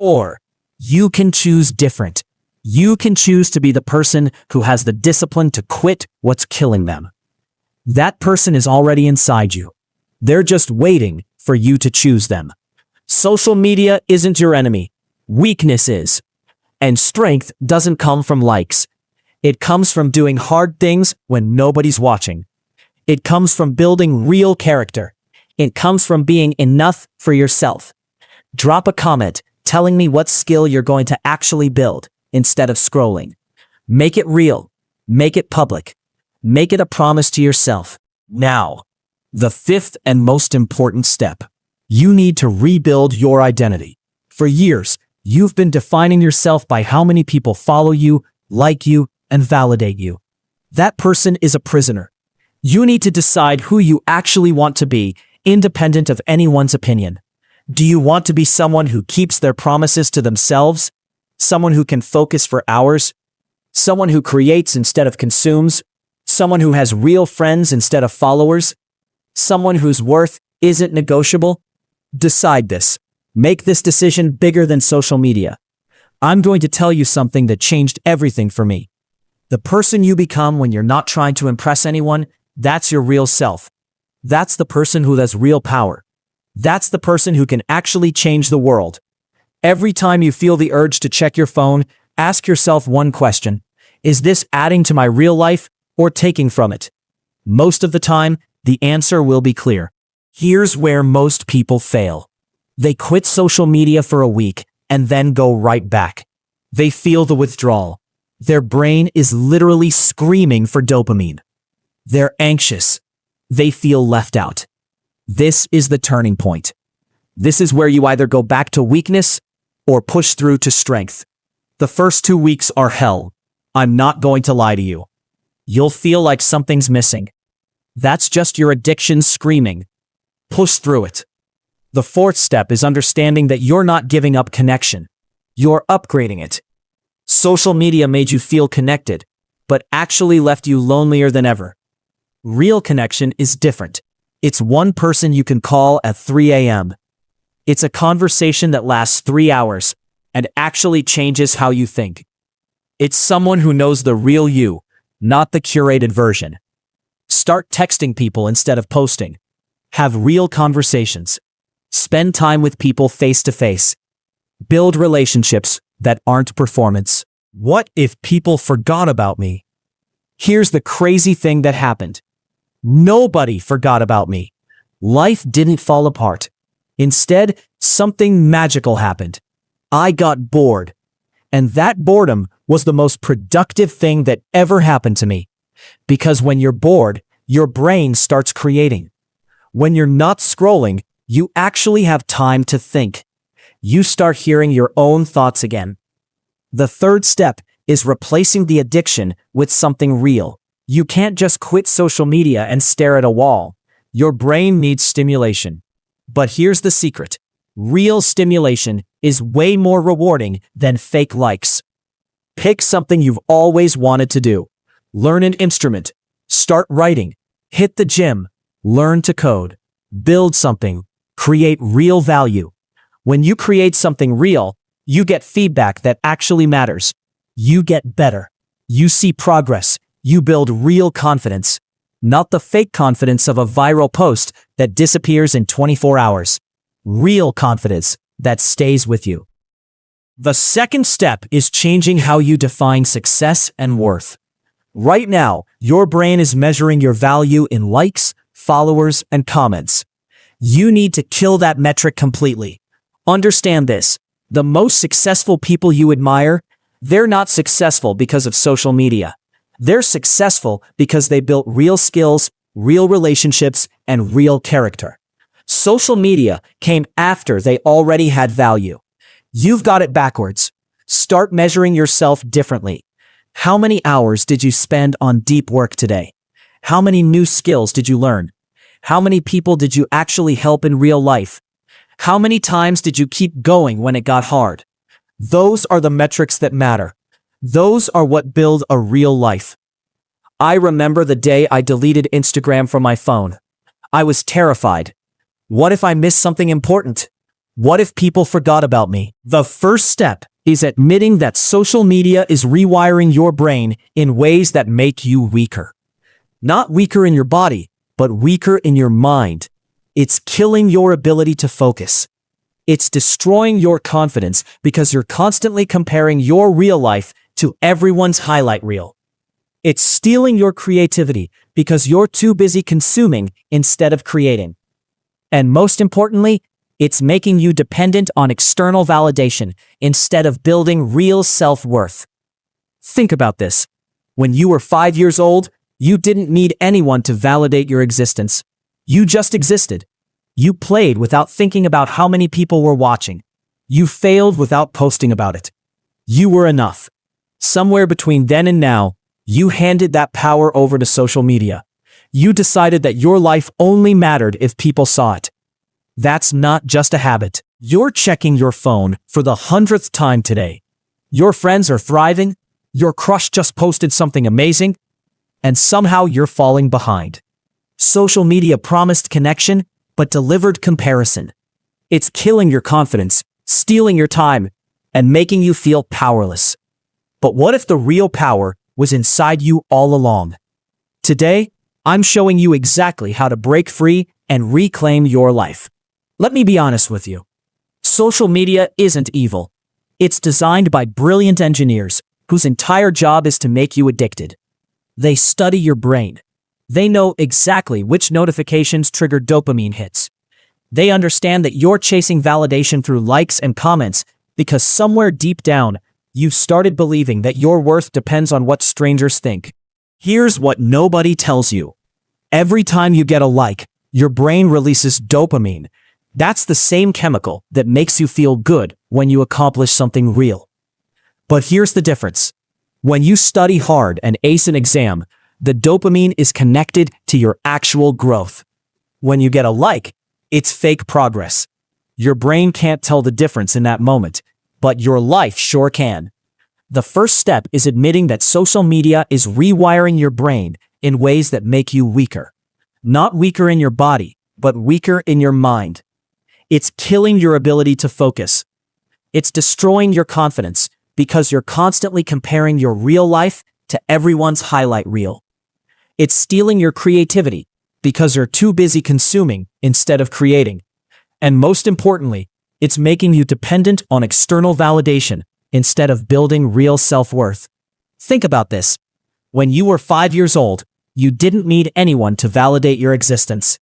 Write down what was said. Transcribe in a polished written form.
Or you can choose different. You can choose to be the person who has the discipline to quit what's killing them. That person is already inside you. They're just waiting for you to choose them. Social media isn't your enemy. Weakness is. And strength doesn't come from likes. It comes from doing hard things when nobody's watching. It comes from building real character. It comes from being enough for yourself. Drop a comment telling me what skill you're going to actually build instead of scrolling. Make it real. Make it public. Make it a promise to yourself. Now, the fifth and most important step. You need to rebuild your identity. For years, you've been defining yourself by how many people follow you, like you, and validate you. That person is a prisoner. You need to decide who you actually want to be, independent of anyone's opinion. Do you want to be someone who keeps their promises to themselves? Someone who can focus for hours? Someone who creates instead of consumes? Someone who has real friends instead of followers? Someone whose worth isn't negotiable? Decide this. Make this decision bigger than social media. I'm going to tell you something that changed everything for me. The person you become when you're not trying to impress anyone, that's your real self. That's the person who has real power. That's the person who can actually change the world. Every time you feel the urge to check your phone, ask yourself one question. Is this adding to my real life or taking from it? Most of the time, the answer will be clear. Here's where most people fail. They quit social media for a week and then go right back. They feel the withdrawal. Their brain is literally screaming for dopamine. They're anxious. They feel left out. This is the turning point. This is where you either go back to weakness or push through to strength. The first 2 weeks are hell. I'm not going to lie to you. You'll feel like something's missing. That's just your addiction screaming. Push through it. The fourth step is understanding that you're not giving up connection. You're upgrading it. Social media made you feel connected, but actually left you lonelier than ever. Real connection is different. It's one person you can call at 3 a.m. It's a conversation that lasts 3 hours and actually changes how you think. It's someone who knows the real you, not the curated version. Start texting people instead of posting. Have real conversations. Spend time with people face to face. Build relationships that aren't performance. What if people forgot about me? Here's the crazy thing that happened. Nobody forgot about me. Life didn't fall apart. Instead, something magical happened. I got bored. And that boredom was the most productive thing that ever happened to me. Because when you're bored, your brain starts creating. When you're not scrolling, you actually have time to think. You start hearing your own thoughts again. The third step is replacing the addiction with something real. You can't just quit social media and stare at a wall. Your brain needs stimulation. But here's the secret. Real stimulation is way more rewarding than fake likes. Pick something you've always wanted to do. Learn an instrument. Start writing. Hit the gym. Learn to code. Build something. Create real value. When you create something real, you get feedback that actually matters. You get better. You see progress. You build real confidence. Not the fake confidence of a viral post that disappears in 24 hours. Real confidence that stays with you. The second step is changing how you define success and worth. Right now, your brain is measuring your value in likes, followers, and comments. You need to kill that metric completely. Understand this. The most successful people you admire, they're not successful because of social media. They're successful because they built real skills, real relationships, and real character. Social media came after they already had value. You've got it backwards. Start measuring yourself differently. How many hours did you spend on deep work today? How many new skills did you learn? How many people did you actually help in real life? How many times did you keep going when it got hard? Those are the metrics that matter. Those are what build a real life. I remember the day I deleted Instagram from my phone. I was terrified. What if I missed something important? What if people forgot about me? The first step is admitting that social media is rewiring your brain in ways that make you weaker. Not weaker in your body, but weaker in your mind. It's killing your ability to focus. It's destroying your confidence because you're constantly comparing your real life to everyone's highlight reel. It's stealing your creativity because you're too busy consuming instead of creating. And most importantly, it's making you dependent on external validation instead of building real self-worth. Think about this. When you were 5 years old, you didn't need anyone to validate your existence. You just existed. You played without thinking about how many people were watching. You failed without posting about it. You were enough. Somewhere between then and now, you handed that power over to social media. You decided that your life only mattered if people saw it. That's not just a habit. You're checking your phone for the 100th time today. Your friends are thriving, your crush just posted something amazing, and somehow you're falling behind. Social media promised connection, but delivered comparison. It's killing your confidence, stealing your time, and making you feel powerless. But what if the real power was inside you all along? Today, I'm showing you exactly how to break free and reclaim your life. Let me be honest with you. Social media isn't evil. It's designed by brilliant engineers whose entire job is to make you addicted. They study your brain. They know exactly which notifications trigger dopamine hits. They understand that you're chasing validation through likes and comments because somewhere deep down, you've started believing that your worth depends on what strangers think. Here's what nobody tells you. Every time you get a like, your brain releases dopamine. That's the same chemical that makes you feel good when you accomplish something real. But here's the difference. When you study hard and ace an exam, the dopamine is connected to your actual growth. When you get a like, it's fake progress. Your brain can't tell the difference in that moment, but your life sure can. The first step is admitting that social media is rewiring your brain in ways that make you weaker. Not weaker in your body, but weaker in your mind. It's killing your ability to focus. It's destroying your confidence because you're constantly comparing your real life to everyone's highlight reel. It's stealing your creativity because you're too busy consuming instead of creating. And most importantly, it's making you dependent on external validation instead of building real self-worth. Think about this. When you were 5 years old, you didn't need anyone to validate your existence.